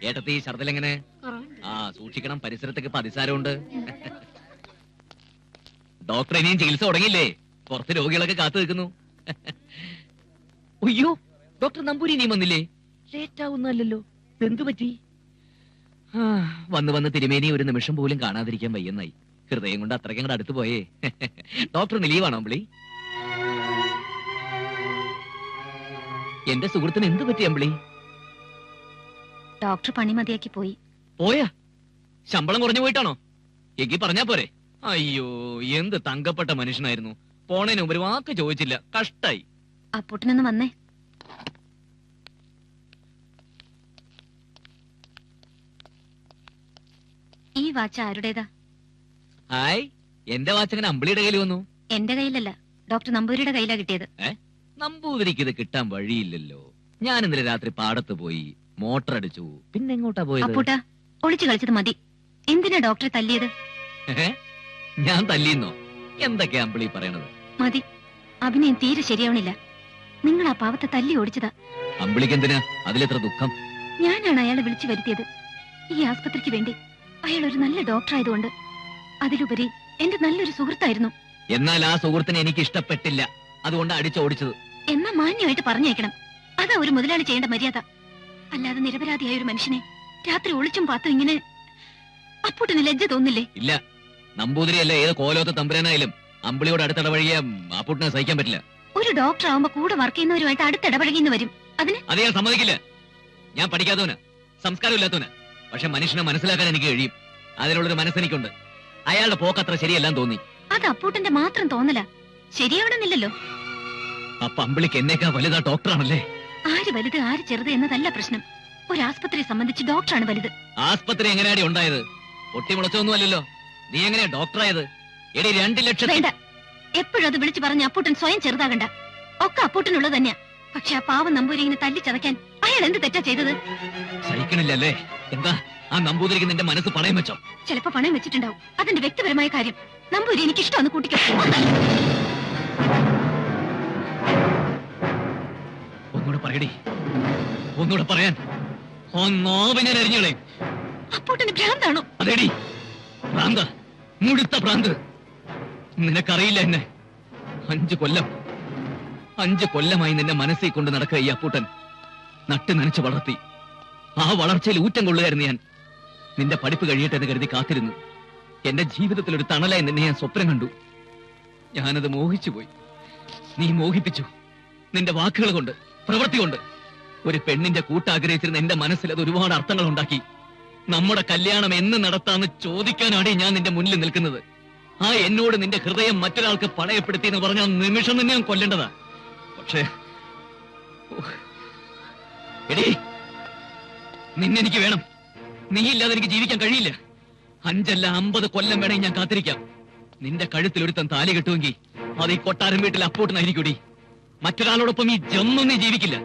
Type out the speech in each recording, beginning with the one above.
ഏട്ടത്തി ശർദിലെങ്ങനെ? ആ സൂക്ഷിക്കണം, പരിസരത്തൊക്കെ പതിസാരമുണ്ട്. ഡോക്ടർ ഇനിയും ചികിത്സ തുടങ്ങിയില്ലേ? പുറത്ത് രോഗികളൊക്കെ കാത്തു നിൽക്കുന്നു. അയ്യോ, ഡോക്ടർ നമ്പൂരി ഇനിയും വന്നില്ലേ? ലേറ്റ് ആവുന്നല്ലോ, എന്തു പറ്റി? വന്ന് വന്ന് തിരുമേനി ഒരു നിമിഷം പോലും കാണാതിരിക്കാൻ വയ്യെന്നായി. ഹൃദയം കൊണ്ട് അത്രയ്ക്ക് അങ്ങോട്ട് അടുത്ത് പോയേ. ഡോക്ടറിന് ലീവാണോ അമ്പിളി? എന്റെ സുഹൃത്തിന് എന്ത് പറ്റി അമ്പിളി? ഡോക്ടർ പണി മതിയാക്കി പോയി. പോയാ? ശമ്പളം കുറഞ്ഞു പോയിട്ടാണോ? എങ്കിൽ പറഞ്ഞാ പോരെ. അയ്യോ, എന്ത് തങ്കപ്പെട്ട മനുഷ്യനായിരുന്നു. പോണേന് ഒരു വാക്ക് ചോദിച്ചില്ല, കഷ്ടായി. അപ്പൂട്ടനൊന്ന് വന്നേ. ഈ വാച്ച് ആരുടേതാ? ഹായ്, എന്റെ വാച്ചങ്ങനെ അമ്പിളിയുടെ കയ്യിൽ വന്നു. എന്റെ കയ്യിലല്ല, ഡോക്ടർ നമ്പൂരിയുടെ കയ്യിലാ കിട്ടിയത്. നമ്പൂതിരിക്ക് ഇത് കിട്ടാൻ വഴിയില്ലല്ലോ. ഞാൻ ഇന്നലെ രാത്രി പാടത്ത് പോയി മോട്ടർ അടിച്ചു. പിന്നെ എങ്ങോട്ടാ പോയത്? അപ്പൂട്ടാ, ഒളിച്ചു കളിച്ചത് മതി. എന്തിനാ ഡോക്ടറെ തല്ലിയത്? ഞാൻ തല്ലിന്നോ? എന്തൊക്കെയാ അമ്പിളി പറയണത്? മതി, അഭിനയം തീരെ ശരിയാവണില്ല. നിങ്ങൾ ആ പാവത്തെ തല്ലി ഓടിച്ചതാ. അമ്പിളിക്ക് എന്തിനാ അതിലെത്ര ദുഃഖം? ഞാനാണ് അയാളെ വിളിച്ചു വരുത്തിയത് ഈ ആസ്പത്രിക്ക് വേണ്ടി. അയാൾ ഒരു നല്ല ഡോക്ടർ ആയതുകൊണ്ട്. അതിലുപരി എന്റെ നല്ലൊരു സുഹൃത്തായിരുന്നു. എന്നാൽ ആ സുഹൃത്തിനെ എനിക്ക് ഇഷ്ടപ്പെട്ടില്ല, അതുകൊണ്ട് അടിച്ചോടിച്ചത്. എന്നാ മാന്യമായിട്ട് പറഞ്ഞേക്കണം. അതാ ഒരു മുതലാളി ചെയ്യേണ്ട മര്യാദ. അല്ലാതെ നിരപരാധിയായ ഒരു മനുഷ്യനെ രാത്രി ഒളിച്ചും പാത്തും ഇങ്ങനെ. അപ്പൂട്ടിന് ലജ്ജ തോന്നില്ലേ? ഇല്ല, നമ്പൂതിരിയല്ല ഏത് കോലോത്ത് തമ്പുരാനായാലും അമ്പിളിയോട് അടുത്തിടപഴകിയ അപ്പൂട്ടിനെ സഹിക്കാൻ പറ്റില്ല. ഒരു ഡോക്ടർ ആവുമ്പോ കൂടെ വർക്ക് ചെയ്യുന്നവരുമായിട്ട് അടുത്തിടപഴകിന്ന് വരും. അതിന് അത് ഞാൻ സമ്മതിക്കില്ല. ഞാൻ പഠിക്കാത്തവന്, സംസ്കാരം ഇല്ലാത്തവന്. പക്ഷെ മനുഷ്യനെ മനസ്സിലാക്കാൻ എനിക്ക് കഴിയും. അതിനുള്ളൊരു മനസ്സെനിക്കുണ്ട്. അയാളുടെ പോക്കത്ര ശരിയല്ലാന്ന് തോന്നി. അത് അപ്പൂട്ടന്റെ മാത്രം തോന്നല, ശരിയാവണമെന്നില്ലല്ലോ. അപ്പൊ അമ്പിളിക്ക് എന്നേക്കാ വലുതാ ഡോക്ടറാണല്ലേ? ആര് വലുത് ആര് ചെറുത് എന്നതല്ല പ്രശ്നം. ഒരു ആസ്പത്രിയെ സംബന്ധിച്ച് ഡോക്ടറാണ് വലുത്. ആസ്പത്രി എങ്ങനെയാടി ഉണ്ടായത്? പൊട്ടിമുളച്ചൊന്നുമല്ലല്ലോ. നീ എങ്ങനെയാ ഡോക്ടറായത്? എടി 2 ലക്ഷം. വേണ്ട, എപ്പോഴും അത് വിളിച്ചു പറഞ്ഞ് അപ്പൂട്ടൻ സ്വയം ചെറുതാകണ്ട. ഒക്കെ അപ്പൂട്ടനുള്ളത് തന്നെയാ. പക്ഷെ ആ പാവം നമ്പൂരി ഇങ്ങനെ തല്ലി ചതയ്ക്കാൻ അയാൾ എന്ത് തെറ്റാ ചെയ്തത്? സഹിക്കണില്ലല്ലേ? എന്താ ആ നമ്പൂതിരിക്ക് നിന്റെ മനസ്സ് പണയം വെച്ചോ? ചിലപ്പോ പണയം വെച്ചിട്ടുണ്ടാവും. അതിന്റെ വ്യക്തിപരമായ കാര്യം. നമ്പൂരി എനിക്ക് ഇഷ്ടമാണ് കൂട്ടിക്കോ. ഒന്നുകൂടെ പറയടി, ഒന്നുകൂടെ പറയാൻ. ഞാൻ അരിഞ്ഞോളെ. അപ്പൂട്ടന് ഭ്രാന്താണോ? അതേടി, ഭ്രാന്ത്, മുഴുത്ത ഭ്രാന്ത്. നിനക്കറിയില്ല എന്നെ. 5 കൊല്ലമായി നിന്നെ മനസ്സിൽ കൊണ്ട് നടക്കുക ഈ അപ്പൂട്ടൻ. നട്ട് നനച്ച് വളർത്തി. ആ വളർച്ചയിൽ ഊറ്റം കൊള്ളുകയായിരുന്നു ഞാൻ. നിന്റെ പഠിപ്പ് കഴിയട്ടെ എന്ന് കരുതി കാത്തിരുന്നു. എന്റെ ജീവിതത്തിൽ ഒരു തണലായി നിന്നെ ഞാൻ സ്വപ്നം കണ്ടു. ഞാനത് മോഹിച്ചുപോയി. നീ മോഹിപ്പിച്ചു. നിന്റെ വാക്കുകൾ കൊണ്ട്, പ്രവൃത്തി കൊണ്ട്. ഒരു പെണ്ണിന്റെ കൂട്ടാഗ്രഹിച്ചിരുന്ന എന്റെ മനസ്സിൽ അത് ഒരുപാട് അർത്ഥങ്ങൾ ഉണ്ടാക്കി. നമ്മുടെ കല്യാണം എന്ന് നടത്താന്ന് ചോദിക്കാനാണ് ഞാൻ നിന്റെ മുന്നിൽ നിൽക്കുന്നത്. ആ എന്നോട് നിന്റെ ഹൃദയം മറ്റൊരാൾക്ക് പണയപ്പെടുത്തി എന്ന് പറഞ്ഞ നിമിഷം തന്നെ ഞാൻ കൊല്ലേണ്ടതാ. പക്ഷേ എടീ, നിന്നെനിക്ക് വേണം. നീയില്ലാതെ എനിക്ക് ജീവിക്കാൻ കഴിയില്ല. 5 അല്ല 50 കൊല്ലം വേണേ ഞാൻ കാത്തിരിക്കാം. നിന്റെ കഴുത്തിൽ ഒരുത്തൻ താലി കെട്ടുമെങ്കിൽ അത് ഈ കൊട്ടാരം വീട്ടിൽ അപ്പൂട്ടനായിരിക്കൂടി. മറ്റൊരാളോടൊപ്പം ഈ ജന്മം നീ ജീവിക്കില്ല.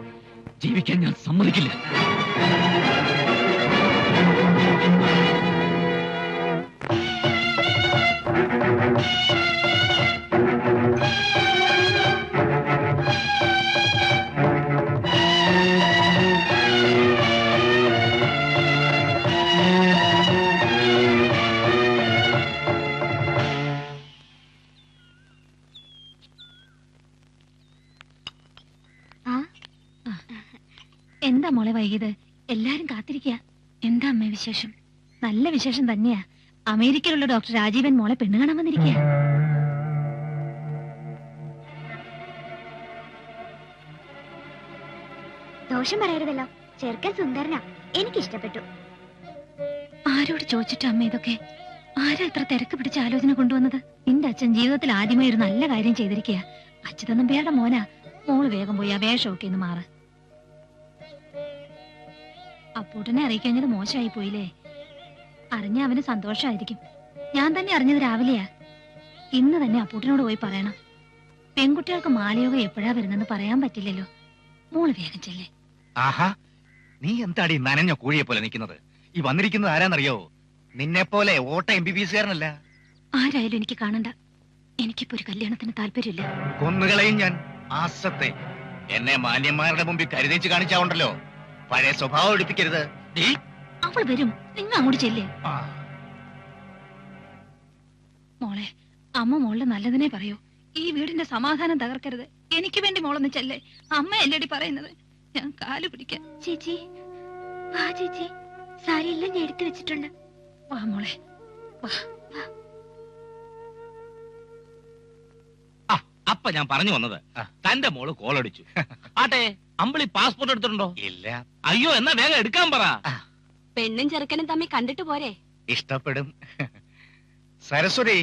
ജീവിക്കാൻ ഞാൻ സമ്മതിക്കില്ല. എന്താ മോളെ വൈകിയത്? എല്ലാരും കാത്തിരിക്കുക. എന്താ അമ്മ വിശേഷം? നല്ല വിശേഷം തന്നെയാ. അമേരിക്കയിലുള്ള ഡോക്ടർ രാജീവൻ മോളെ പെണ്ണ് കാണാൻ വന്നിരിക്കുക. ദോഷം പറയരുതല്ലോ, ചെറുക്കൻ സുന്ദരനാ, എനിക്കിഷ്ടപ്പെട്ടു. ആരോട് ചോദിച്ചിട്ട് അമ്മ ഇതൊക്കെ? ആരാ ഇത്ര തിരക്ക് പിടിച്ച ആലോചന കൊണ്ടുവന്നത്? നിന്റെ അച്ഛൻ ജീവിതത്തിൽ ആദ്യമായി ഒരു നല്ല കാര്യം ചെയ്തിരിക്കുക. അച്യുതൻ നമ്പ്യാരുടെ മോനാ. മോള് വേഗം പോയി ആ വേഷമൊക്കെ ഒന്ന് മാറ്. അപ്പൂട്ടനെ അറിയിക്കഴിഞ്ഞത് മോശമായി പോയില്ലേ? അറിഞ്ഞ അവന് സന്തോഷമായിരിക്കും. ഞാൻ തന്നെ അറിഞ്ഞത് രാവിലെയാ. ഇന്ന് തന്നെ അപ്പൂട്ടനോട് പോയി പറയണം. പെൺകുട്ടികൾക്ക് മാലയോഗം എപ്പോഴാ വരുന്നെന്ന് പറയാൻ പറ്റില്ലല്ലോ. മോള് വേഗം ചെല്ലേ. ആഹാ, നീ എന്താടി നനഞ്ഞ കോഴിയെ പോലെ നിൽക്കുന്നത്? ഈ വന്നിരിക്കുന്നത് ആരാന്നറിയോ? നിന്നെ പോലെ ഓട്ട MBBS കാരനല്ല. ആരായാലും എനിക്ക് കാണണ്ട. എനിക്കിപ്പോ ഒരു കല്യാണത്തിന് താല്പര്യമില്ല. കൊന്നുകളയും ഞാൻ. ആസത്തെ എന്നെ മാന്യന്മാരുടെ മുമ്പിൽ കരുതേച്ച് കാണിച്ചാവുണ്ടല്ലോ, പഴയ സ്വഭാവം എടുപ്പിക്കരുത്. അവൾ വരും, നിങ്ങൾ അങ്ങോട്ട് ചെല്ലേ. മോളെ, അമ്മ മോളുടെ നല്ലതിനെ പറയൂ. ഈ വീടിന്റെ സമാധാനം തകർക്കരുത്. എനിക്ക് വേണ്ടി മോളൊന്ന് ചെല്ലേ. അമ്മ അല്ലേടി പറയുന്നത്. ഞാൻ കാല് പിടിക്കാം. ചേച്ചി വാ ചേച്ചി, സാരി എല്ലാം ഞാൻ എടുത്തു വെച്ചിട്ടുണ്ട്. വാ മോളെ, വാ. അപ്പൊ ഞാൻ പറഞ്ഞു വന്നത്, തന്റെ മോള് കോളടിച്ചു. ആട്ടെ, അമ്പിളി പാസ്പോർട്ട് എടുത്തിട്ടുണ്ടോ? ഇല്ല. അയ്യോ, എന്നാ വേഗം എടുക്കാൻ പറ. പെണ്ണും ചെറുക്കനും തമ്മിൽ കണ്ടിട്ട് പോരെ? ഇഷ്ടപ്പെടും. സരസ്വതി,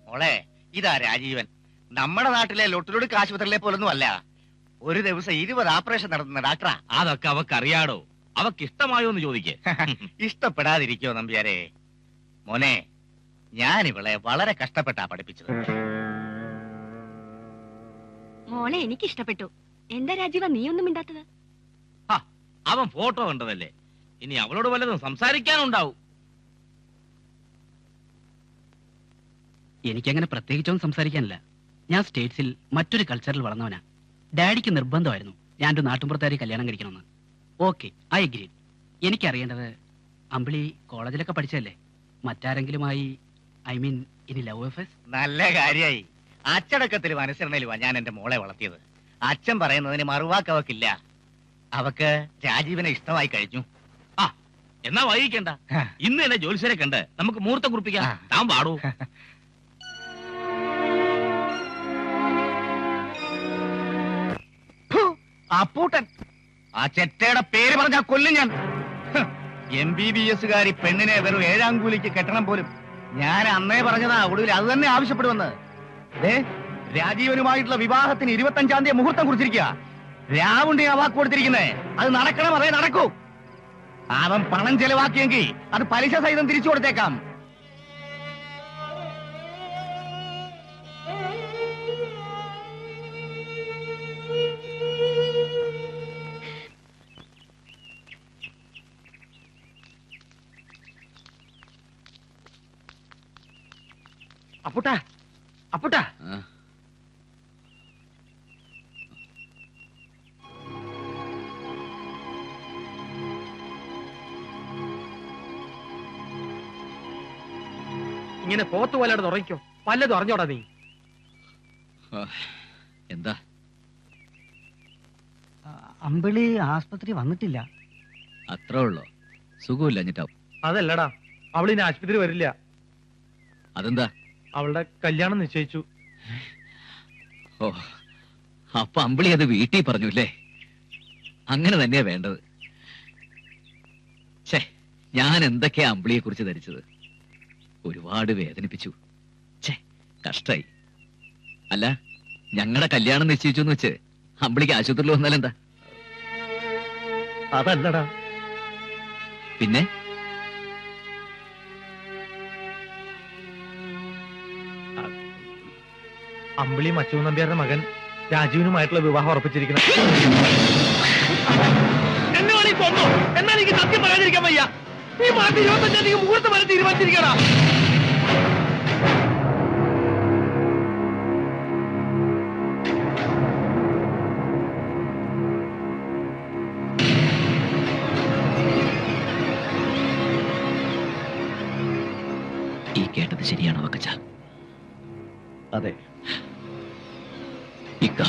മോളെ, ഇതാ രാജീവൻ. നമ്മുടെ നാട്ടിലെ ലൊട്ടിലൊടുക്ക് ആശുപത്രിയിലെ പോലൊന്നും അല്ല. ഒരു ദിവസം 20 ഓപ്പറേഷൻ നടത്തുന്ന ഡാക്ടറാ. അതൊക്കെ അവക്കറിയാടോ. അവക്ക് ഇഷ്ടമായോ എന്ന് ചോദിക്കേ. ഇഷ്ടപ്പെടാതിരിക്കോ നമ്പ്യാരെ? മോനെ, ഞാൻ ഇവളെ വളരെ കഷ്ടപ്പെട്ടാ പഠിപ്പിച്ചത്. മോളെ എനിക്ക് ഇഷ്ടപ്പെട്ടു. എന്താ രാജീവ നീ ഒന്നും മിണ്ടാത്തത്? അവൻ ഫോട്ടോ കണ്ടതല്ലേ, ഇനി അവളോട് വല്ലതും സംസാരിക്കാനുണ്ടാവും. എനിക്കങ്ങനെ പ്രത്യേകിച്ചൊന്നും സംസാരിക്കാനില്ല. ഞാൻ സ്റ്റേറ്റ്സിൽ മറ്റൊരു കൾച്ചറിൽ വളർന്നവനാ. ഡാഡിക്ക് നിർബന്ധമായിരുന്നു ഞാൻ ഒരു നാട്ടുമ്പുറത്താരി കല്യാണം കഴിക്കണമെന്ന്. Okay, I agree. എനിക്കറിയേണ്ടത്, അമ്പിളി കോളേജിലൊക്കെ പഠിച്ചല്ലേ, മറ്റാരെങ്കിലുമായി, ഐ മീൻ ഇനി ലവ് അഫേഴ്സ്? നല്ല കാര്യായി. അച്ചടക്കത്തിലും അനുസരണയിലുമാ ഞാൻ എന്റെ മോളെ വളർത്തിയത്. അച്ഛൻ പറയുന്നതിന് മറുവാക്ക് അവക്കില്ല. അവക്ക് രാജീവനെ ഇഷ്ടമായി കഴിഞ്ഞു. എന്നാ വൈകിക്കണ്ട, ഇന്ന് തന്നെ ജോലിസരെ കണ്ട് നമുക്ക് മുഹൂർത്തം കുറിപ്പിക്കാം. താൻ പാടൂ. അപ്പൂട്ടൻ, ആ ചെറ്റയുടെ പേര് പറഞ്ഞാ കൊല്ലും ഞാൻ. MBBS പെണ്ണിനെ വെറും 7-ാം കൂലിക്ക് കെട്ടണം പോലും. ഞാൻ അന്നേ പറഞ്ഞതാ, ഒടുവിൽ അത് തന്നെ ആവശ്യപ്പെടുമെന്ന്. രാജീവനുമായിട്ടുള്ള വിവാഹത്തിന് 25-ാം തീയതി മുഹൂർത്തം കുറിച്ചിരിക്കുക. രാവുണ്ടി ആ വാക്ക് കൊടുത്തിരിക്കുന്നേ. അത് നടക്കണം, അതേ നടക്കൂ. അവൻ പണം ചെലവാക്കിയെങ്കിൽ അത് പലിശ സഹിതം തിരിച്ചു കൊടുത്തേക്കാം. അപ്പുട്ടാ, അപ്പുട്ടാ, ഇങ്ങനെ പോത്ത് പോലാട് തുടങ്ങിക്കോ. പല്ലതും അറിഞ്ഞോടാ നീ? എന്താ? അമ്പിളി ആസ്പത്രി വന്നിട്ടില്ല. അത്രേ ഉള്ളോ? സുഖമില്ല എന്നിട്ടാവും. അതല്ലടാ, അവളിനി ആശുപത്രി വരില്ല. അതെന്താ? അവളുടെ കല്യാണം നിശ്ചയിച്ചു. ഓ, അപ്പൊ അമ്പിളി അത് വീട്ടിൽ പറഞ്ഞു അല്ലേ? അങ്ങനെ തന്നെയാ വേണ്ടത്. ഛേ, ഞാൻ എന്തൊക്കെയാ അമ്പിളിയെ കുറിച്ച് ധരിച്ചത്. ഒരുപാട് വേദനിപ്പിച്ചു. ഛേ, കഷ്ടായി. അല്ല, ഞങ്ങളുടെ കല്യാണം നിശ്ചയിച്ചു എന്ന് വെച്ച് അമ്പിളിക്ക് ആശുപത്രിയിൽ വന്നാലെന്താ? അതല്ലടാ. പിന്നെ അമ്പിളി മച്ചു നമ്പ്യാരുടെ മകൻ രാജീവനുമായിട്ടുള്ള വിവാഹം ഉറപ്പിച്ചിരിക്കണം. എന്നെ വേണി കൊന്നു, എന്നാൽ എനിക്ക് സത്യം പറയാതിരിക്കാൻ വയ്യ. ഈ മാസം 25-ാം തീയതി മുഹൂർത്തം വരെ തീരുമാനിച്ചിരിക്കണ. ഈ കേട്ടത് ശരിയാണോ വക്കച്ച? അതെ. ഇക്ക,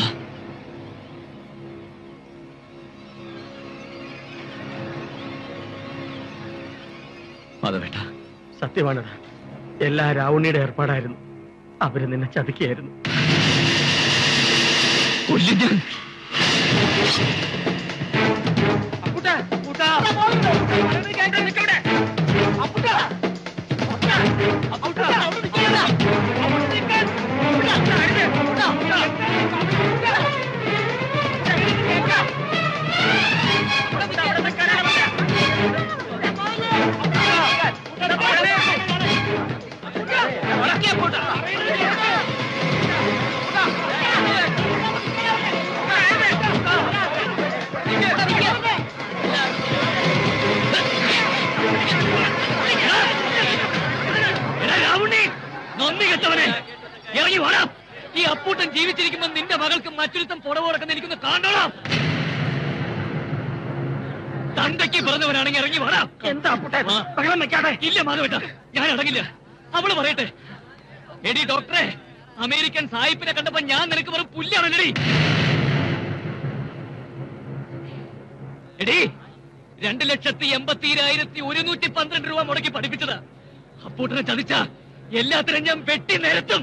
അത് വേണ്ട. സത്യമാണടാ, എല്ലാ രാവണിയുടെ ഏർപ്പാടായിരുന്നു. അവര് നിന്നെ ചതിക്കുകയായിരുന്നു. കൊല്ലും ഞാൻ. ജീവിച്ചിരിക്കുമ്പോ നിന്റെ മകൾക്ക് മറ്റൊരുത്തം പുറവ് കൊടുക്കുന്ന എനിക്കൊന്ന് കാണണം. തന്തയ്ക്ക് പറഞ്ഞവനാണെങ്കിൽ ഇറങ്ങി വരാം. എന്താ ബഹളം വെക്കാതെ. ഇല്ല മാധവേട്ട, ഞാൻ അടങ്ങില്ല. അവള് പറയട്ടെ. എടി ഡോക്ടറെ, അമേരിക്കൻ സായിപ്പിനെ കണ്ടപ്പോ ഞാൻ നിനക്ക് വെറും പുല്ലാണല്ലടി. എടി 2,80,112 രൂപ മുടക്കി പഠിപ്പിച്ചതാ. അപ്പൂട്ടനെ ചതിച്ച എല്ലാത്തിനും ഞാൻ വെട്ടി നിരത്തും.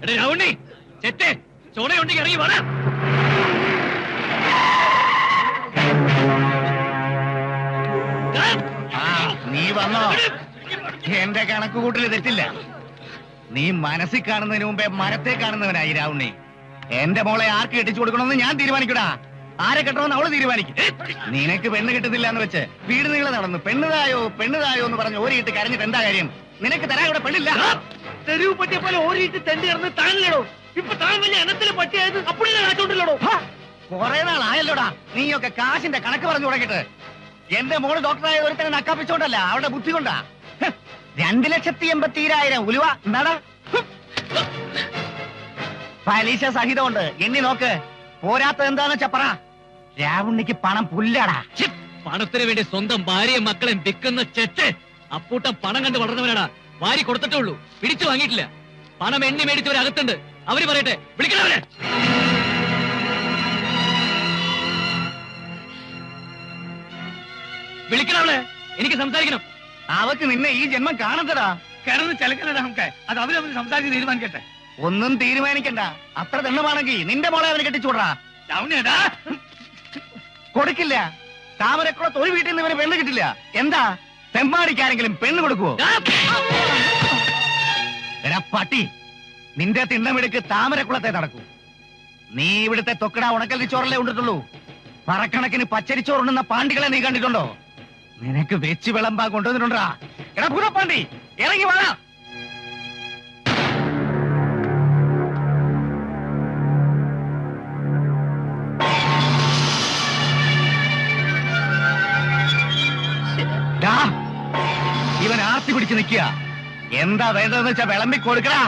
എടേ രാവണി, ചെറ്റേ ചോണയുണ്ടെങ്കിൽ ഇറങ്ങി വരാം. നീ വന്നോ? എന്റെ കണക്കുകൂട്ടൽ തെറ്റില്ല. നീ മനസ്സിൽ കാണുന്നതിന് മുമ്പേ മരത്തെ കാണുന്നവനായി രാവുണ്ണി. എന്റെ മോളെ ആർക്ക് കെട്ടിച്ചു കൊടുക്കണമെന്ന് ഞാൻ തീരുമാനിക്കൂടാ. ആരെ കെട്ടണമെന്ന് അവള് തീരുമാനിക്കും. നിനക്ക് പെണ്ണ് കിട്ടുന്നില്ല എന്ന് വെച്ച് വീട് നീളെ നടന്നു പെണ്ണുതായോ എന്ന് പറഞ്ഞ് ഓരിയിട്ട് കരഞ്ഞിട്ട് എന്താ കാര്യം? നിനക്ക് തരാൻ ഇവിടെ പെണ്ണില്ല. തെരുവ് പട്ടിയെ പോലെ ഓരിയിട്ട് തെണ്ടി ഇറന്ന് താങ്ങില്ലടോ. ഇപ്പൊ താൻ വലിയ അനത്തിലെ പട്ടിയായത് അപ്പോഴേ കാച്ചോണ്ടില്ലടോ. കുറെ നാളായല്ലോടാ നീയൊക്കെ കാശിന്റെ കണക്ക് പറഞ്ഞു തുടങ്ങിയിട്ട്. എന്റെ മോള് ഡോക്ടറായ ഒരുത്തനെ നക്കാപ്പിച്ചോണ്ടല്ല, അവരുടെ ബുദ്ധി കൊണ്ടാ. 2,80,000 ഉലുവ എന്താടാ? പലിശ സഹിതമുണ്ട്. എണ്ണി നോക്ക്. പോരാത്ത എന്താന്ന് വെച്ചാ പറ. രാവുണ്ണിക്ക് പണം പുല്ലാടാ. പണത്തിന് വേണ്ടി സ്വന്തം ഭാര്യയും മക്കളെയും വിൽക്കുന്ന ചെറ്റ്. അപ്പൂട്ടം പണം കണ്ട് വളർന്നവനാടാ. വാരി കൊടുത്തിട്ടുള്ളൂ, പിടിച്ചു വാങ്ങിയിട്ടില്ല. പണം എണ്ണി മേടിച്ചവരകത്തുണ്ട്. അവര് പറയട്ടെ, വിളിക്കണവരെ. വിളിക്കണവളെ, എനിക്ക് സംസാരിക്കണം. അവക്ക് നിന്നെ ഈ ജന്മം കാണണ്ടടാ. കിടന്ന് ചിലക്കലടാ നമുക്ക്. അത് അവരവര് സംസാരിച്ച് തീരുമാനിക്കട്ടെ. ഒന്നും തീരുമാനിക്കണ്ട. അത്ര ദണ്ണമാണെങ്കിൽ നിന്റെ മോളെ അവന് കെട്ടിച്ചൂടാ. കൊടുക്കില്ല. താമരക്കുളത്ത് ഒരു വീട്ടിൽ നിന്ന് ഇവന് പെണ്ണ് കിട്ടില്ല. എന്താ തെമ്മാടിക്കാരെങ്കിലും പെണ്ണ് കൊടുക്കുവോ? എടാ പട്ടി, നിന്റെ തിണ്ടമെടുക്ക് താമരക്കുളത്തെ നടക്കൂ. നീ ഇവിടുത്തെ തൊക്കട ഉണക്കൽ ചോറല്ലേ ഉണ്ടിട്ടുള്ളൂ. പറക്കണക്കിന് പച്ചരിച്ചോറുണ്ടെന്ന പാണ്ടികളെ നീ കണ്ടിട്ടുണ്ടോ? നിനക്ക് വെച്ച് വിളമ്പാ കൊണ്ടുവന്നിട്ടുണ്ടാ. എടാ ഭൂതപ്പാണ്ടി, ഇറങ്ങി വാ. ഇവൻ ആർത്തി പിടിച്ച് നിൽക്കുക. എന്താ വേണ്ടതെന്ന് വെച്ചാ വിളമ്പി കൊടുക്കടാ.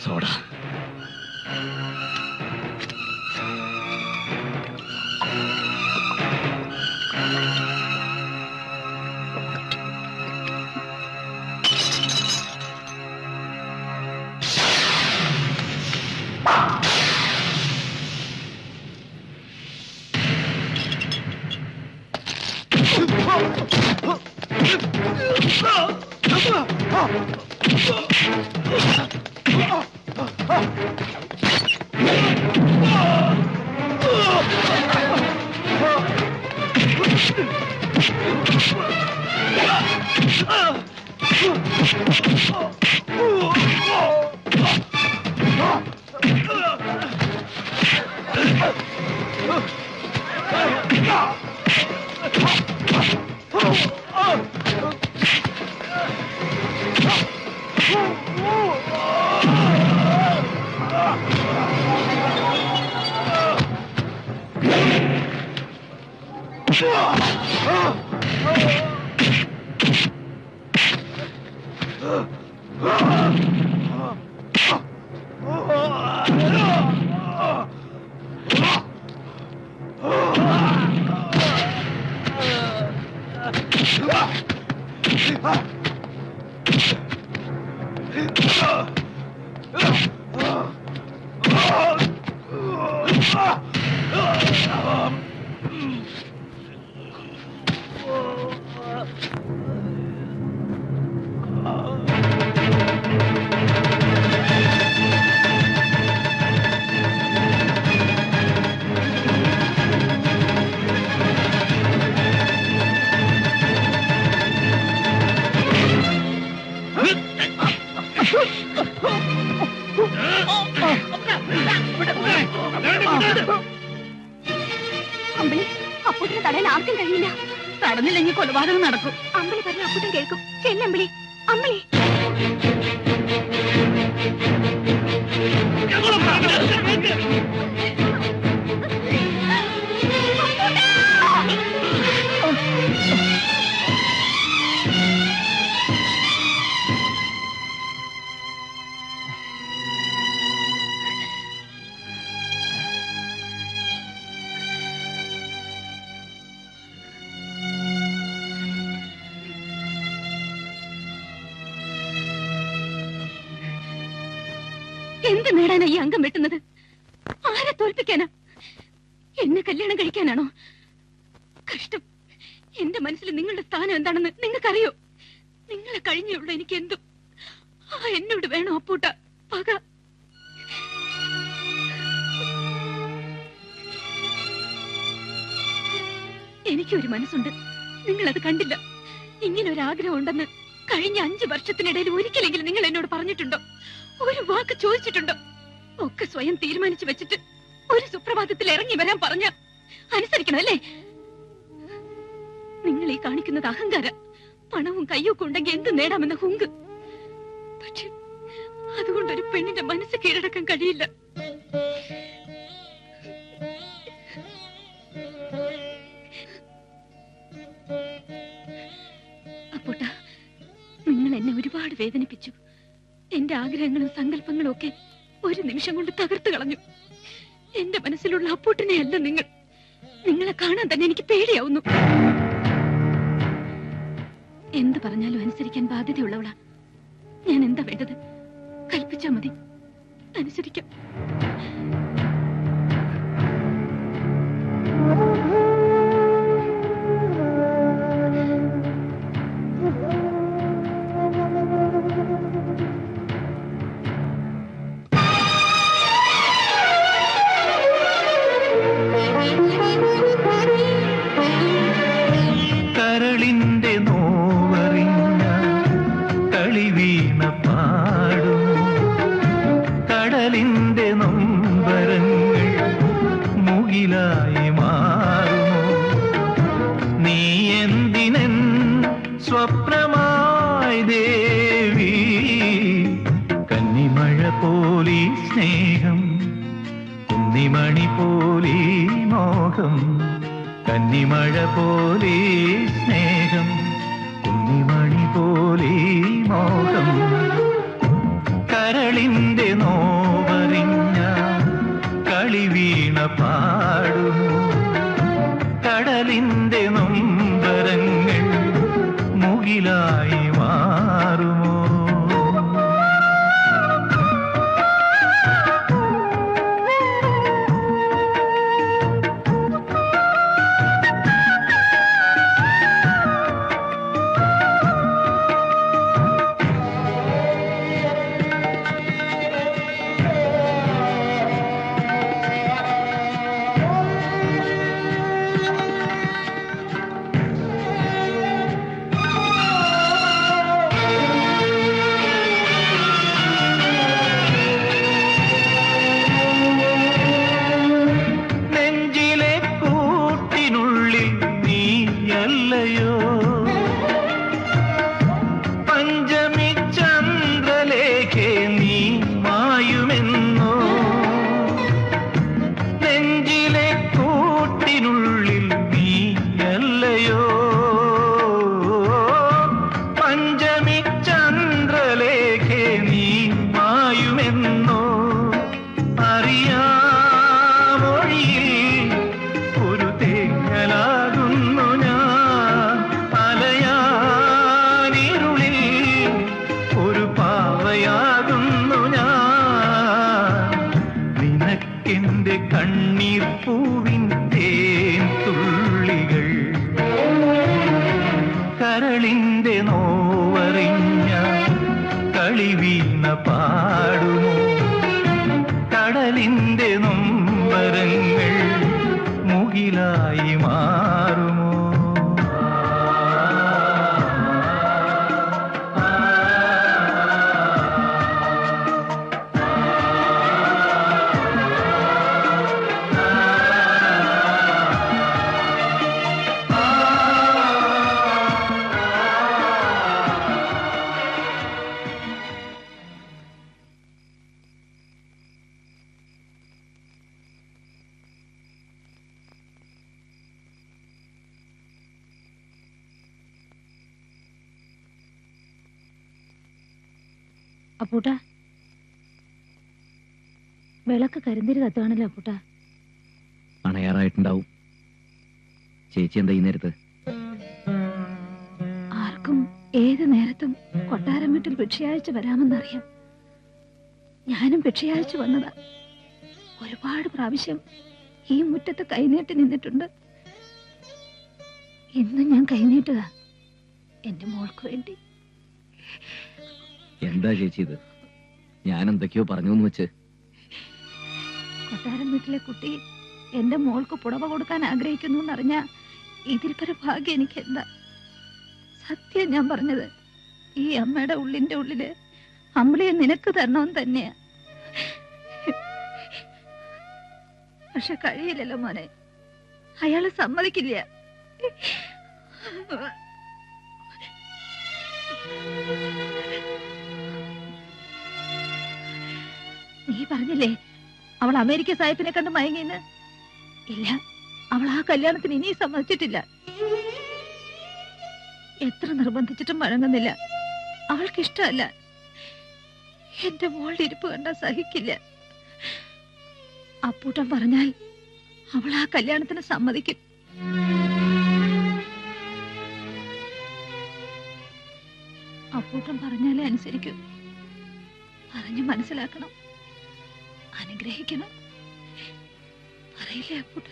സോഡ. അമ്പിളി, അപ്പൂട്ടിനെ തടയാൻ ആർക്കും കഴിയില്ല. തടഞ്ഞില്ലെങ്കിൽ കൊലപാതകം നടക്കും. അമ്പിളി പറഞ്ഞ അപ്പൂട്ടൻ കേൾക്കും. ചെല്ലമ്പിളി, അമ്പിളി. എന്ത് നേടാനാ ഈ അംഗം വെട്ടുന്നത്? ആരെ തോൽപ്പിക്കാനാ? എന്നെ കല്യാണം കഴിക്കാനാണോ? കഷ്ടം. എന്റെ മനസ്സിൽ നിങ്ങളുടെ സ്ഥാനം എന്താണെന്ന് നിങ്ങൾക്കറിയോ? നിങ്ങളെ കഴിഞ്ഞുള്ള എനിക്ക് എന്തും. എന്നോട് വേണോ അപ്പൂട്ട പക? എനിക്കൊരു മനസ്സുണ്ട്, നിങ്ങളത് കണ്ടില്ല. ഇങ്ങനെ ഒരു ആഗ്രഹം ഉണ്ടെന്ന് കഴിഞ്ഞ 5 വർഷത്തിനിടയിൽ ഒരിക്കലെങ്കിലും നിങ്ങൾ എന്നോട് പറഞ്ഞിട്ടുണ്ടോ? ഒരു വാക്ക് ചോദിച്ചിട്ടുണ്ടോ? ഒക്കെ സ്വയം തീരുമാനിച്ചു വെച്ചിട്ട് ഒരു സുപ്രഭാതത്തിൽ ഇറങ്ങി വരാൻ പറഞ്ഞ അനുസരിക്കണം അല്ലേ? നിങ്ങൾ ഈ കാണിക്കുന്നത് അഹങ്കാര. പണവും കയ്യൊക്കെ ഉണ്ടെങ്കിൽ എന്ത് നേടാമെന്ന ഹുങ്ക്. പക്ഷെ അതുകൊണ്ടൊരു പെണ്ണിന്റെ മനസ്സ് കീഴടക്കാൻ കഴിയില്ല. അപ്പൂട്ട, നിങ്ങൾ എന്നെ ഒരുപാട് വേദനിപ്പിച്ചു. എന്റെ ആഗ്രഹങ്ങളും സങ്കല്പങ്ങളും ഒക്കെ ഒരു നിമിഷം കൊണ്ട് തകർത്തു കളഞ്ഞു. എന്റെ മനസ്സിലുള്ള അപ്പൂട്ടനെ അല്ല നിങ്ങൾ. നിങ്ങളെ കാണാൻ തന്നെ എനിക്ക് പേടിയാവുന്നു. എന്ത് പറഞ്ഞാലും അനുസരിക്കാൻ ബാധ്യതയുള്ളവളാ ഞാൻ. എന്താ വേണ്ടത്? കൽപ്പിച്ചാ മതി, അനുസരിക്കാം. കരളിന്റെ നോവറിഞ്ഞ കളിവീണ പാടും, കടലിന്റെ നൊമ്പരങ്ങൾ മുകിലായി മാറുമോ? നീ എന്തിനൻ സ്വപ്നമായി ദേവി? കന്നിമഴ പോലീ സ്നേഹം, കുന്നിമണി പോലീ മോഹം. കന്നിമഴ പോലീ സ്നേഹം, കുന്നിമണി പോലീ മോഹം. കരളിന്റെ നോവറിഞ്ഞ കളിവീണ പാടുമോ? കടലിന്റെ നൊമ്പരങ്ങൾ മുകിലായി മാറുമോ? പാടുമോ കടലിന്റെ നൊമ്പരങ്ങൾ മുകിലായി മാറുമോ അപ്പൂട്ട, വിളക്ക് കരിന്തിരി കത്തുകയാണല്ലോ അപ്പൂട്ട. അണയാറായിട്ടുണ്ടാവും. ചേച്ചി എന്താ ഈ നേരത്ത്? ആർക്കും ഏത് നേരത്തും കൊട്ടാരം വീട്ടിൽ ഭിക്ഷയാഴ്ച വരാമെന്നറിയാം. ഞാനും ഭിക്ഷയാഴ്ച വന്നതാ. ഒരുപാട് പ്രാവശ്യം ഈ മുറ്റത്ത് കൈനീട്ടി നിന്നിട്ടുണ്ട്. ഇന്നും ഞാൻ കൈനീട്ടുക എന്റെ മോൾക്ക് വേണ്ടി. എന്താ ചേച്ചി ഇത്? ഞാൻ എന്തൊക്കെയോ പറഞ്ഞു എന്ന് വെച്ച്. കൊട്ടാരം വീട്ടിലെ കുട്ടി എന്റെ മോൾക്ക് പുടവ കൊടുക്കാൻ ആഗ്രഹിക്കുന്നു എന്നറിഞ്ഞ ഇതിൽ പര ഭാഗ്യം എനിക്ക് എന്താ? സത്യം ഞാൻ പറഞ്ഞത്. ഈ അമ്മയുടെ ഉള്ളിന്റെ ഉള്ളില് അമ്പിളിയെ നിനക്ക് തരണമെന്ന് തന്നെയാ. പക്ഷെ കഴിയില്ലല്ലോ മോനെ, അയാള് സമ്മതിക്കില്ല. നീ പറഞ്ഞില്ലേ അവൾ അമേരിക്ക സാഹിബിനെ കണ്ട് മയങ്ങിന്ന്? ഇല്ല, അവൾ ആ കല്യാണത്തിന് ഇനിയും സമ്മതിച്ചിട്ടില്ല. എത്ര നിർബന്ധിച്ചിട്ടും വഴങ്ങുന്നില്ല. അവൾക്ക് ഇഷ്ടമല്ല. എന്റെ മോളുടെ ഇരിപ്പ് കണ്ടാ സഹിക്കില്ല. അപ്പൂട്ടൻ പറഞ്ഞാൽ അവൾ ആ കല്യാണത്തിന് സമ്മതിക്കും. അപ്പൂട്ടൻ പറഞ്ഞാലേ അനുസരിക്കൂ. പറഞ്ഞു മനസ്സിലാക്കണം, അനുഗ്രഹിക്കണം. പറയില്ലേ അപ്പൂട്ട?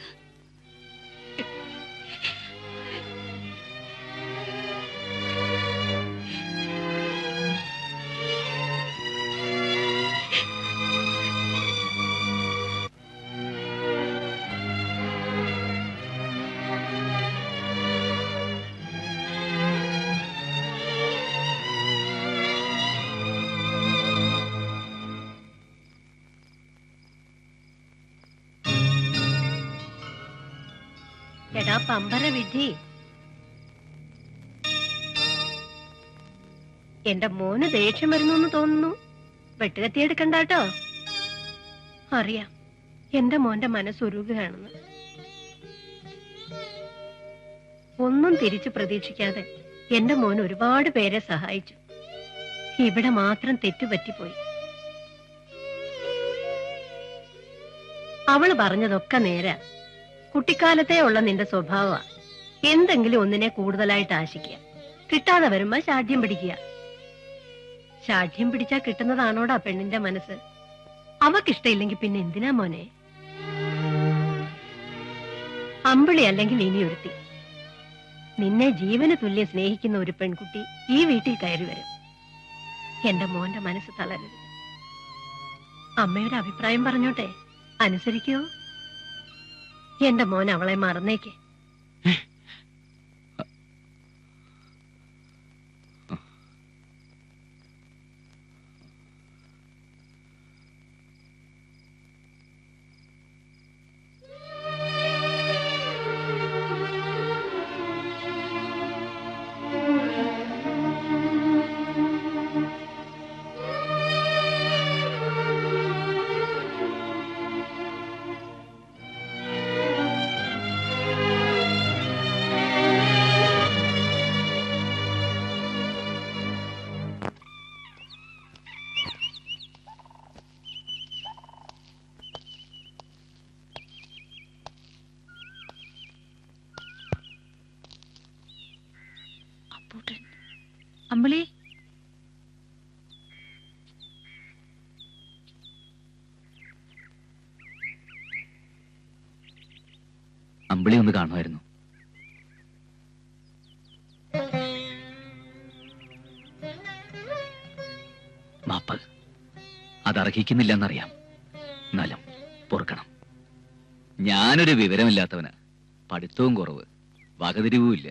എടാ പമ്പര വിധി, എന്റെ മോന് ദേഷ്യം വരുന്നു തോന്നുന്നു. വെട്ടുകത്തിയെടുക്കണ്ടാട്ടോ. അറിയാം എന്റെ മോന്റെ മനസ്സുരുകയാണെന്ന്. ഒന്നും തിരിച്ചു പ്രതീക്ഷിക്കാതെ എന്റെ മോൻ ഒരുപാട് പേരെ സഹായിച്ചു. ഇവിടെ മാത്രം തെറ്റുപറ്റിപ്പോയി. അവള് പറഞ്ഞതൊക്കെ നേരാ. കുട്ടിക്കാലത്തേ ഉള്ള നിന്റെ സ്വഭാവ എന്തെങ്കിലും ഒന്നിനെ കൂടുതലായിട്ട് ആശിക്കുക, കിട്ടാതെ വരുമ്പോ ശാഠ്യം പിടിക്കുക. ശാഠ്യം പിടിച്ചാ കിട്ടുന്നതാണോടാ പെണ്ണിന്റെ മനസ്സ്? അവക്കിഷ്ടയില്ലെങ്കിൽ പിന്നെ എന്തിനാ മോനെ? അമ്പിളി അല്ലെങ്കിൽ ഇനി ഒരുത്തി. നിന്നെ ജീവന് തുല്യം സ്നേഹിക്കുന്ന ഒരു പെൺകുട്ടി ഈ വീട്ടിൽ കയറി വരും. എന്റെ മോന്റെ മനസ്സ് തളരരുത്. അമ്മയുടെ അഭിപ്രായം പറഞ്ഞോട്ടെ, അനുസരിക്കോ? എന്റെ മോൻ അവളെ മറന്നേക്ക്. അമ്പിളി, അമ്പിളി ഒന്ന് കാണുമായിരുന്നു. മാപ്പ്. അതർഹിക്കുന്നില്ലെന്നറിയാം. എന്നാലും പൊറുക്കണം. ഞാനൊരു വിവരമില്ലാത്തവന്, പഠിത്തവും കുറവ്, വകതിരിവുമില്ല.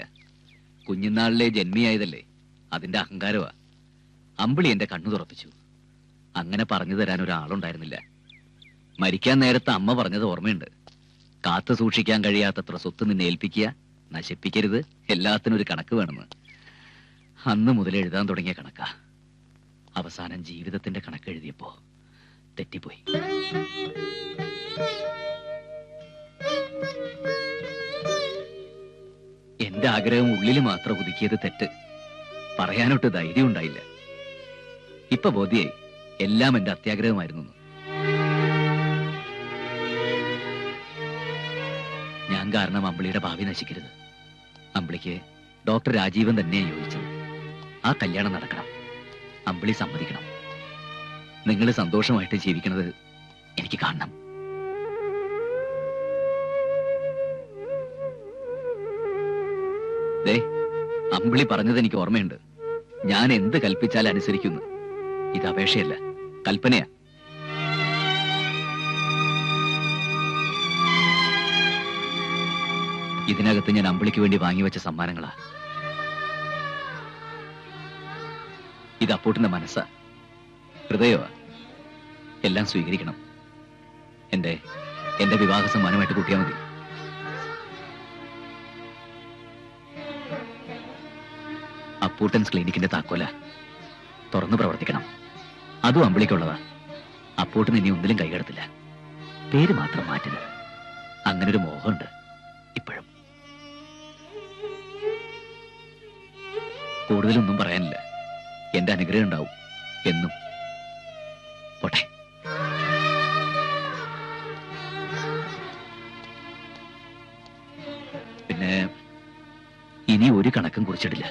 കുഞ്ഞുനാളിലെ ജന്മിയായതല്ലേ, അതിന്റെ അഹങ്കാരമാ. അമ്പിളി എന്റെ കണ്ണു തുറപ്പിച്ചു. അങ്ങനെ പറഞ്ഞു തരാൻ ഒരാളുണ്ടായിരുന്നില്ല. മരിക്കാൻ നേരത്തെ അമ്മ പറഞ്ഞത് ഓർമ്മയുണ്ട്. കാത്തു സൂക്ഷിക്കാൻ കഴിയാത്തത്ര സ്വത്ത് നിന്നെ ഏൽപ്പിക്കുക, നശിപ്പിക്കരുത്, എല്ലാത്തിനും ഒരു കണക്ക് വേണമെന്ന്. അന്ന് മുതൽ എഴുതാൻ തുടങ്ങിയ കണക്കാ. അവസാനം ജീവിതത്തിന്റെ കണക്കെഴുതിയപ്പോ തെറ്റിപ്പോയി. എന്റെ ആഗ്രഹം ഉള്ളിൽ മാത്രം ഒതുക്കിയത് തെറ്റ്. പറയാനൊട്ട് ധൈര്യം ഉണ്ടായില്ല. ഇപ്പൊ ബോധ്യായി എല്ലാം എന്റെ അത്യാഗ്രഹമായിരുന്നു. ഞാൻ കാരണം അമ്പിളിയുടെ ഭാവി നശിക്കരുത്. അമ്പിളിക്ക് ഡോക്ടർ രാജീവൻ തന്നെയാണ് യോജിച്ചത്. ആ കല്യാണം നടക്കണം. അമ്പിളി സമ്മതിക്കണം. നിങ്ങൾ സന്തോഷമായിട്ട് ജീവിക്കുന്നത് എനിക്ക് കാണണം. ദേ, അമ്പിളി പറഞ്ഞത് എനിക്ക് ഓർമ്മയുണ്ട്. ഞാൻ എന്ത് കൽപ്പിച്ചാൽ അനുസരിക്കുന്നു. ഇത് അപേക്ഷയല്ല, കൽപ്പനയാ. ഇതിനകത്ത് ഞാൻ അമ്പിളിക്ക് വേണ്ടി വാങ്ങിവെച്ച സമ്മാനങ്ങളാ. ഇത് അപ്പൂട്ടിന്റെ മനസ്സാ, ഹൃദയമാ. എല്ലാം സ്വീകരിക്കണം. എന്റെ വിവാഹ സമ്മാനമായിട്ട് കൂട്ടിയാൽ മതി. അപ്പൂട്ടൻസ് ക്ലിനിക്കിന്റെ താക്കോല തുറന്നു പ്രവർത്തിക്കണം. അതും അമ്പിളിക്കുള്ളതാ. അപ്പൂട്ടൻ ഇനി ഒന്നിലും കൈകടത്തില്ല. പേര് മാത്രം മാറ്റരുത്. അങ്ങനൊരു മോഹമുണ്ട് ഇപ്പോഴും. കൂടുതലൊന്നും പറയാനില്ല. എന്റെ അനുഗ്രഹം ഉണ്ടാവും എന്നും. പോട്ടെ. പിന്നെ ഇനി ഒരു കണക്കും കുറിച്ചിട്ടില്ല.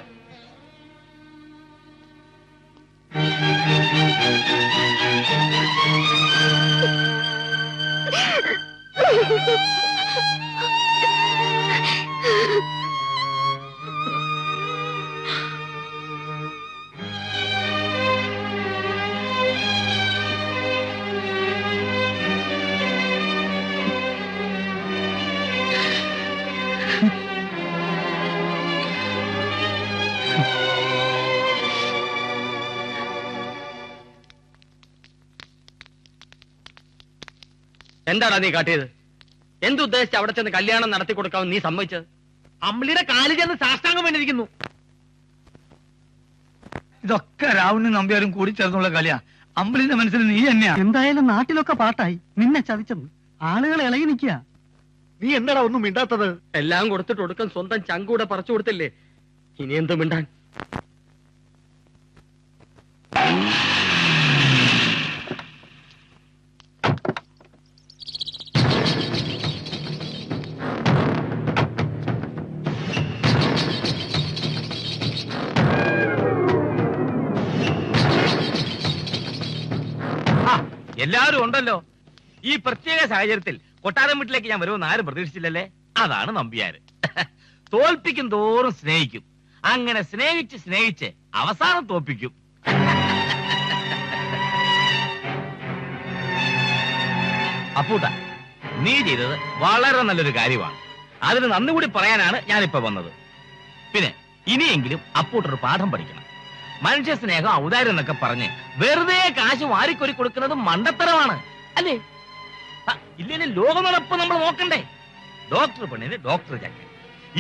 എന്താടാ നീ കാട്ടിയത്? എന്തുദ്ദേശിച്ച് അവിടെ ചെന്ന് കല്യാണം നടത്തി കൊടുക്കാമെന്ന് നീ സമ്മതിച്ചത്? അമ്പിളിയുടെ കാലിൽ ചെന്ന് സാഷ്ടാംഗം വേണ്ടിയിരിക്കുന്നു. ഇതൊക്കെ രാവുണ്ണി നമ്പ്യാരും കൂടി ചേർന്നുള്ള കളിയാ. അമ്പിളിന്റെ മനസ്സിൽ നീ തന്നെയാ. എന്തായാലും നാട്ടിലൊക്കെ പാട്ടായി. നിന്നെ ചതിച്ചെന്ന് ആളുകൾ ഇളകി നിൽക്കുക. നീ എന്താടാ ഒന്നും മിണ്ടാത്തത്? എല്ലാം കൊടുത്തിട്ട് ഒടുക്കം സ്വന്തം ചങ്കൂടെ പറിച്ചു കൊടുത്തില്ലേ? ഇനി എന്ത് മിണ്ടാൻ? എല്ലാവരും ഉണ്ടല്ലോ. ഈ പ്രത്യേക സാഹചര്യത്തിൽ കൊട്ടാരം വീട്ടിലേക്ക് ഞാൻ വരുമെന്ന് ആരും പ്രതീക്ഷിച്ചില്ലല്ലേ? അതാണ് നമ്പ്യാര്. തോൽപ്പിക്കും തോറും സ്നേഹിക്കും. അങ്ങനെ സ്നേഹിച്ച് സ്നേഹിച്ച് അവസാനം തോൽപ്പിക്കും. അപ്പൂട്ട, നീ ചെയ്തത് വളരെ നല്ലൊരു കാര്യമാണ്. അതിന് നന്ദി കൂടി പറയാനാണ് ഞാനിപ്പോ വന്നത്. പിന്നെ ഇനിയെങ്കിലും അപ്പൂട്ടൊരു പാഠം പഠിക്കണം. മനുഷ്യ സ്നേഹം ഔദാര്യം എന്നൊക്കെ പറഞ്ഞ് വെറുതെ കാശ് വാരിക്കൊരി കൊടുക്കുന്നത് മണ്ടത്തരമാണ്, അല്ലേ? ഇല്ലെങ്കിൽ ലോക നടപ്പ് നമ്മൾ നോക്കണ്ടേ? ഡോക്ടർ പെണ്ണിന് ഡോക്ടർ ചക്കൻ,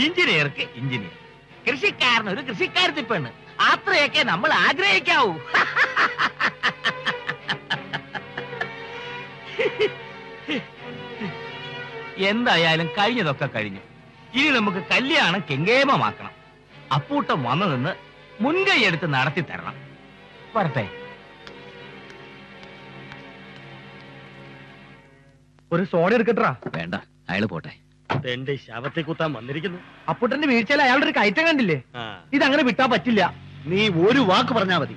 എഞ്ചിനീയർക്ക് എഞ്ചിനീയർ, കൃഷിക്കാരന് ഒരു കൃഷിക്കാരത്തി പെണ്ണ്. അത്രയൊക്കെ നമ്മൾ ആഗ്രഹിക്കാവൂ. എന്തായാലും കഴിഞ്ഞതൊക്കെ കഴിഞ്ഞു. ഇനി നമുക്ക് കല്യാണം കെങ്കേമമാക്കണം. അപ്പൂട്ടം വന്നു നിന്ന് മുൻകൈ എടുത്ത് നടത്തി തരണം. വരട്ടെ. ഒരു സോഡ എടുക്കട്ടാ? വേണ്ട, അയാള് പോട്ടെ. എന്റെ ശവത്തെ കുത്താൻ വന്നിരിക്കുന്നു. അപ്പൂട്ടന്റെ വീഴ്ചയിൽ അയാളുടെ ഒരു കയറ്റം കണ്ടില്ലേ? ഇതങ്ങനെ വിട്ടാ പറ്റില്ല. നീ ഒരു വാക്ക് പറഞ്ഞാ മതി,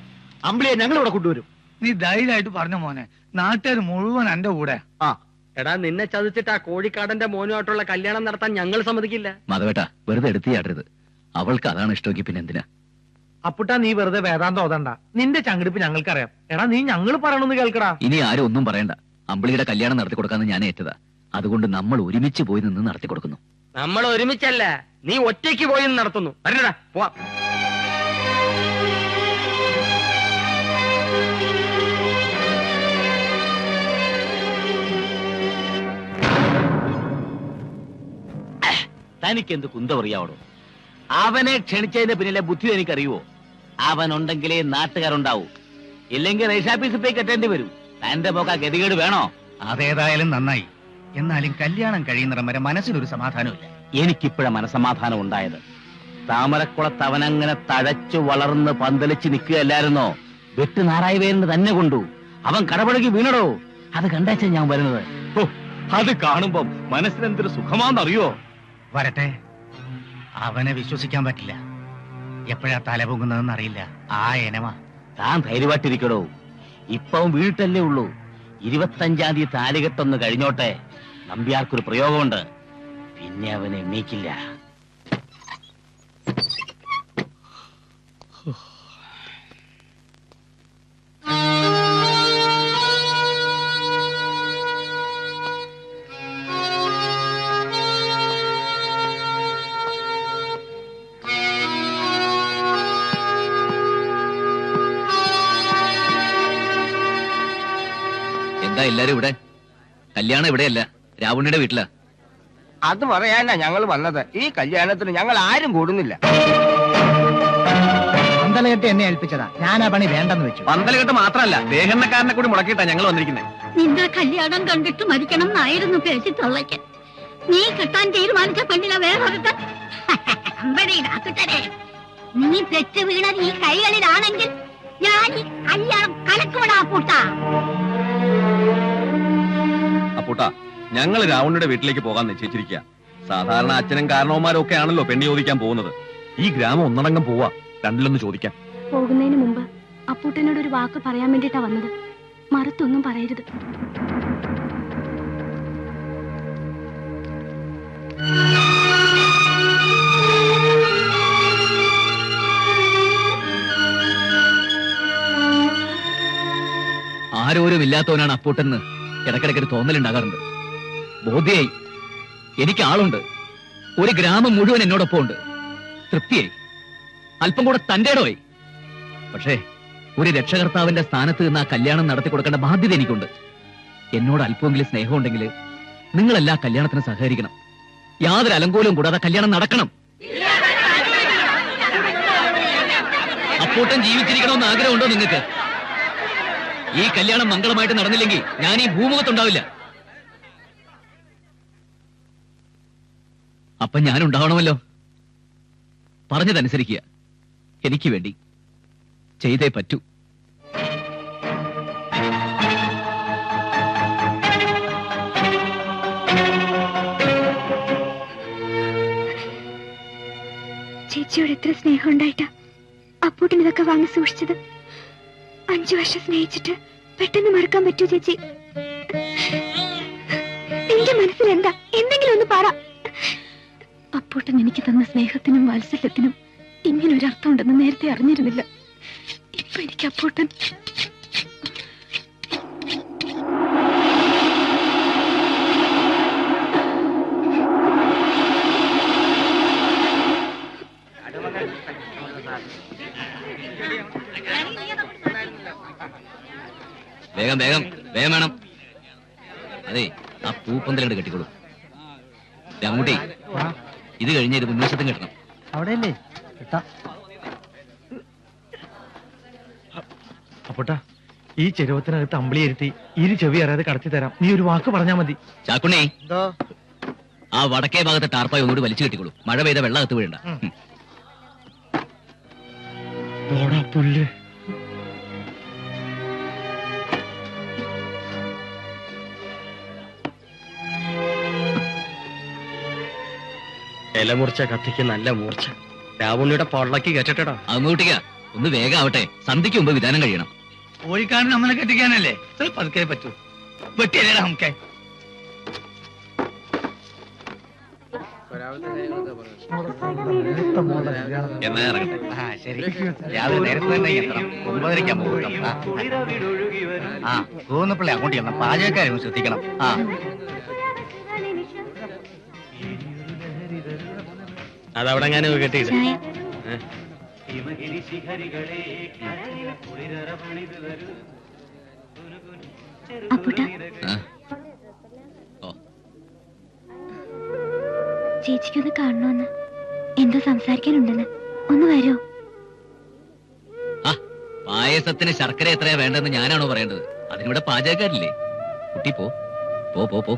അമ്പിളിയെ ഞങ്ങൾ ഇവിടെ കൊണ്ടുവരും. നീ ധൈര്യമായിട്ട് പറഞ്ഞ മോനെ. നാട്ടുകാർ മുഴുവൻ എന്റെ കൂടെ. എടാ, നിന്നെ ചതിച്ചിട്ട് ആ കോഴിക്കാടന്റെ മോനുമായിട്ടുള്ള കല്യാണം നടത്താൻ ഞങ്ങൾ സമ്മതിക്കില്ല. മാധവേട്ട, വെറുതെ എടുത്തിയാടരുത്. അവൾക്ക് അതാണ് ഇഷ്ടമെങ്കിൽ പിന്നെ എന്തിനാ? അപ്പുട്ടാ നീ വെറുതെ വേദാന്തം ഓതണ്ട. നിന്റെ ചങ്കിടിപ്പ് ഞങ്ങൾക്കറിയാം. എടാ നീ ഞങ്ങൾ പറയണമെന്ന് കേൾക്കടാ. ഇനി ആരും ഒന്നും പറയണ്ട. അമ്പിളിയുടെ കല്യാണം നടത്തി കൊടുക്കാന്ന് ഞാൻ ഏറ്റതാ. അതുകൊണ്ട് നമ്മൾ ഒരുമിച്ച് പോയി നിന്ന് നടത്തി കൊടുക്കുന്നു. നമ്മൾ ഒരുമിച്ചല്ല, നീ ഒറ്റയ്ക്ക് പോയി നടത്തുന്നു. വരടാ പോവാം. തനിക്കെന്ത് കുന്തമറിയാവണോ? അവനെ ക്ഷണിച്ചതിന്റെ പിന്നിലെ ബുദ്ധി എനിക്കറിയുവോ? അവനുണ്ടെങ്കിലേ നാട്ടുകാരുണ്ടാവൂ. ഇല്ലെങ്കിൽ റേഷാഫീസിൽ പോയി കെട്ടേണ്ടി വരും. തന്റെ പോക്ക ഗതികേട് വേണോ? അതേതായാലും നന്നായി. എന്നാലും കല്യാണം കഴിയുന്നിടം വരെ മനസ്സിലൊരു സമാധാനമില്ല. എനിക്കിപ്പോഴാ മനസമാധാനം ഉണ്ടായത്. താമരക്കുളത്ത് അവനങ്ങനെ തഴച്ചു വളർന്ന് പന്തലിച്ച് നിൽക്കുകയല്ലായിരുന്നോ? വെട്ടുനാറായി വേരിന് തന്നെ കൊണ്ടു. അവൻ കടപുഴകി വീണടോ. അത് കണ്ടേച്ചാ ഞാൻ വരുന്നത്. അത് കാണുമ്പം മനസ്സിനെന്തൊരു സുഖമാണെന്നറിയോ? വരട്ടെ. അവനെ വിശ്വസിക്കാൻ പറ്റില്ല. എപ്പോഴാ തല പൊങ്ങുന്നതെന്ന് അറിയില്ല. ആ എനവാ. താൻ ധൈര്യമായിട്ടിരിക്കടോ. ഇപ്പം വീട്ടല്ലേ ഉള്ളൂ. 25-ാം തീയതി താലികെട്ടൊന്ന് കഴിഞ്ഞോട്ടെ. നമ്പ്യാർക്കൊരു പ്രയോഗമുണ്ട്. പിന്നെ അവൻ എണ്ണീക്കില്ല. എന്താ എല്ലാരും ഇവിടെ? കല്യാണം ഇവിടെയല്ല, രാവണിയുടെ വീട്ടിലാ. അത് പറയാനാ ഞങ്ങൾ വന്നത്. ഈ കല്യാണത്തിന് ഞങ്ങൾ ആരും കൂടുന്നില്ല. പന്തലകെട്ട് എന്നെ ഏൽപ്പിച്ചതാ. ഞാൻ ആ പണി വേണ്ടെന്ന് വെച്ചു. പന്തലകെട്ട് മാത്രമല്ല, ദേഹണ്ണക്കാരനെ കൂടി മുടക്കിയിട്ടാ ഞങ്ങൾ വന്നിരിക്കുന്നത്. നിന്റെ കല്യാണം കണ്ടിട്ട് മരിക്കണം എന്നായിരുന്നു പേശി തള്ളയ്ക്ക്. നീ കെട്ടാൻ തീരുമാനിച്ച പെണ്ണിനെ വേറൊരുത്തൻ. നീ പെറ്റ് വീണത് ഈ കൈകളിലാണെങ്കിൽ ഞാൻ ഈ കല്യാണം കലക്കൂടാ പൂട്ടാ. അപ്പൂട്ടാ, ഞങ്ങൾ രാവണിയുടെ വീട്ടിലേക്ക് പോകാൻ നിശ്ചയിച്ചിരിക്കുക. സാധാരണ അച്ഛനും കാരണവന്മാരും ഒക്കെ ആണല്ലോ പെണ്ണി ചോദിക്കാൻ പോകുന്നത്. ഈ ഗ്രാമം ഒന്നടങ്കം പോവാ, രണ്ടിലൊന്ന് ചോദിക്കാൻ. പോകുന്നതിന് മുമ്പ് അപ്പൂട്ടനോട് ഒരു വാക്ക് പറയാൻ വേണ്ടിട്ടാ വന്നത്. മറുത്തൊന്നും പറയരുത്. ആരോരും ഇല്ലാത്തവനാണ് അപ്പൂട്ടെന്ന് ഇടക്കിടക്കൊരു തോന്നലുണ്ടാകാറുണ്ട്. ബോധ്യായി. എനിക്ക് ആളുണ്ട്. ഒരു ഗ്രാമം മുഴുവൻ എന്നോടൊപ്പം ഉണ്ട്. തൃപ്തിയായി. അല്പം കൂടെ തന്റേടമായി. പക്ഷേ ഒരു രക്ഷകർത്താവിന്റെ സ്ഥാനത്ത് നിന്ന് ആ കല്യാണം നടത്തി കൊടുക്കേണ്ട ബാധ്യത എനിക്കുണ്ട്. എന്നോട് അല്പമെങ്കിലും സ്നേഹമുണ്ടെങ്കിൽ നിങ്ങളെല്ലാ കല്യാണത്തിന് സഹകരിക്കണം. യാതൊരു അലങ്കോലവും കൂടാതെ കല്യാണം നടക്കണം. അപ്പൂട്ടൻ ജീവിച്ചിരിക്കണമെന്ന് ആഗ്രഹമുണ്ടോ നിങ്ങൾക്ക്? ഈ കല്യാണം മംഗളമായിട്ട് നടന്നില്ലെങ്കിൽ ഞാൻ ഈ ഭൂമുഖത്തുണ്ടാവില്ല. അപ്പൊ ഞാനുണ്ടാവണമല്ലോ. പറഞ്ഞതനുസരിക്കുക. എനിക്ക് വേണ്ടി ചെയ്തേ പറ്റൂ. ചേച്ചിയോട് എത്ര സ്നേഹം ഉണ്ടായിട്ടാ അപ്പൂട്ടിന് ഇതൊക്കെ വാങ്ങി സൂക്ഷിച്ചത്. 5 വർഷം സ്നേഹിച്ചിട്ട് പെട്ടെന്ന് മറക്കാൻ പറ്റൂ ചേച്ചി? എന്റെ മനസ്സിൽ എന്താ? എന്തെങ്കിലും ഒന്ന് പറ. അപ്പൂട്ടൻ എനിക്ക് തന്ന സ്നേഹത്തിനും വാത്സല്യത്തിനും ഇങ്ങനൊരു അർത്ഥം ഉണ്ടെന്ന് നേരത്തെ അറിഞ്ഞിരുന്നില്ല. ഇപ്പൊ എനിക്ക് അപ്പൂട്ടൻ വേഗം വേഗം വേഗം വേണം. അതെ, ആ പൂപ്പന്തലങ്ങട് കെട്ടിക്കോളൂ. രാമൂട്ടി, ഇത് കഴിഞ്ഞ ഇത് മുൻവശത്തും കെട്ടണം. അവിടെയല്ലേ? അപ്പോട്ടാ, ഈ ചെരുവത്തിനകത്ത് അമ്പിളി ഇരുത്തി ചെവി അറിയാതെ കടത്തി തരാം. നീ ഒരു വാക്ക് പറഞ്ഞാ മതി. ചാക്കുണ്ണി, ആ വടക്കേ ഭാഗത്തെ ടാർപ്പായി ഒന്നുകൂടി വലിച്ചു കെട്ടിക്കോളൂ. മഴ പെയ്ത വെള്ളം അകത്ത് വീഴണ്ട. പുല്ല്. ഇലമൂർച്ച കത്തിക്ക് നല്ല മൂർച്ച. രാവുണ്ണിയുടെ പൊള്ളക്ക് കെട്ടിട്ടടാ. അത് മൂട്ടിക്ക, ഒന്ന് വേഗം ആവട്ടെ. സന്ധ്യക്ക് മുമ്പ് വിധാനം കഴിയണം. കോഴിക്കാരൻ നമ്മളെ കെട്ടിക്കാനല്ലേ? പതുക്കെ പറ്റൂ. വെട്ടിയല്ലേടാ നമുക്ക്. എന്നാ ഇറങ്ങട്ടെ. ശരി, രാവിലെ നേരത്തെ തന്നെ എത്തണം. 9:30 മുഹൂർത്തം. തോന്നപ്പിള്ളി അങ്ങോട്ട് ചെന്ന പാചകക്കാരും ശ്രദ്ധിക്കണം. അതവിടെ ഞാൻ കെട്ടിയിട്ട് ചേച്ചിക്കൊന്ന് കാണണമെന്ന്, എന്തോ സംസാരിക്കാനുണ്ടെന്ന്. ഒന്ന് വരുമോ? പായസത്തിന് ശർക്കര എത്രയാ വേണ്ടെന്ന് ഞാനാണോ പറയേണ്ടത്? അതിനിവിടെ പാചകക്കാരില്ലേ? കുട്ടി പോ പോ പോ പോ.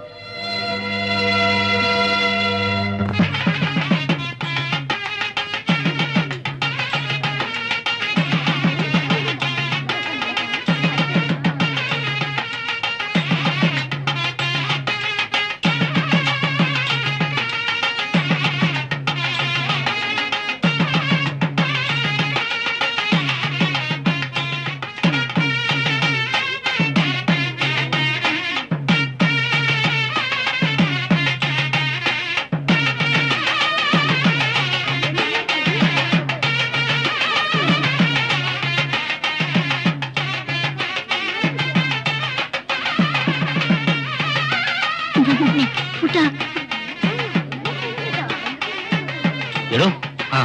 എടോ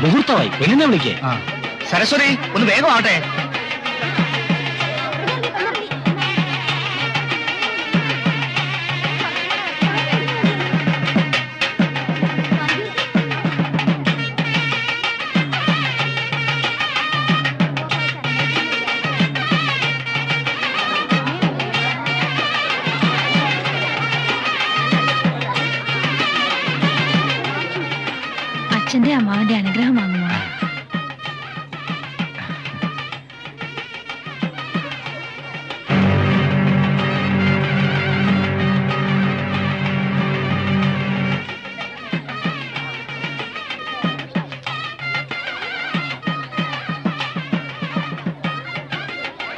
മുഹൂർത്തമായി, പെണ്ണിനെ വിളിക്കേ. സരസ്വതി, ഒന്ന് വേഗം ആവട്ടെ. അച്ഛന്റെ അമ്മാവന്റെ അനുഗ്രഹം വാങ്ങുമോ?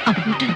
അപ്പൂട്ടൻ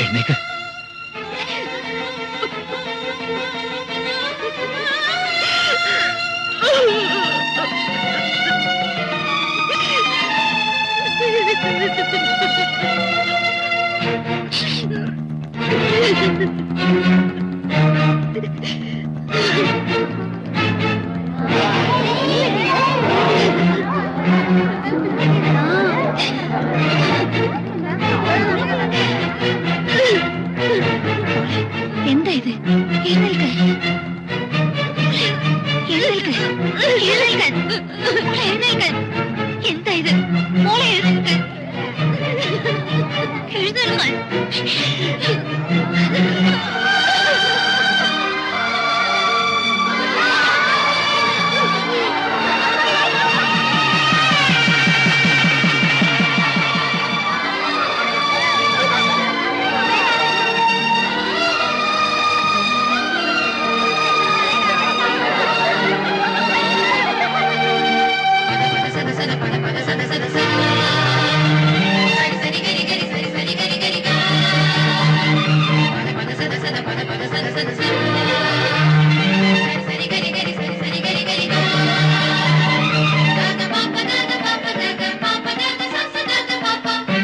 എണ്ണേക്ക്. എന്താ ഇത്? എഴുന്നേൽക്ക്. എഴുന്നേൽക്ക്. എഴുന്നേൽക്ക്. മോളെ എഴുന്നേൽക്ക്. എന്താ ഇത്? മോളെ എഴുന്നേൽക്ക്. എഴുന്നേൽക്കാൻ.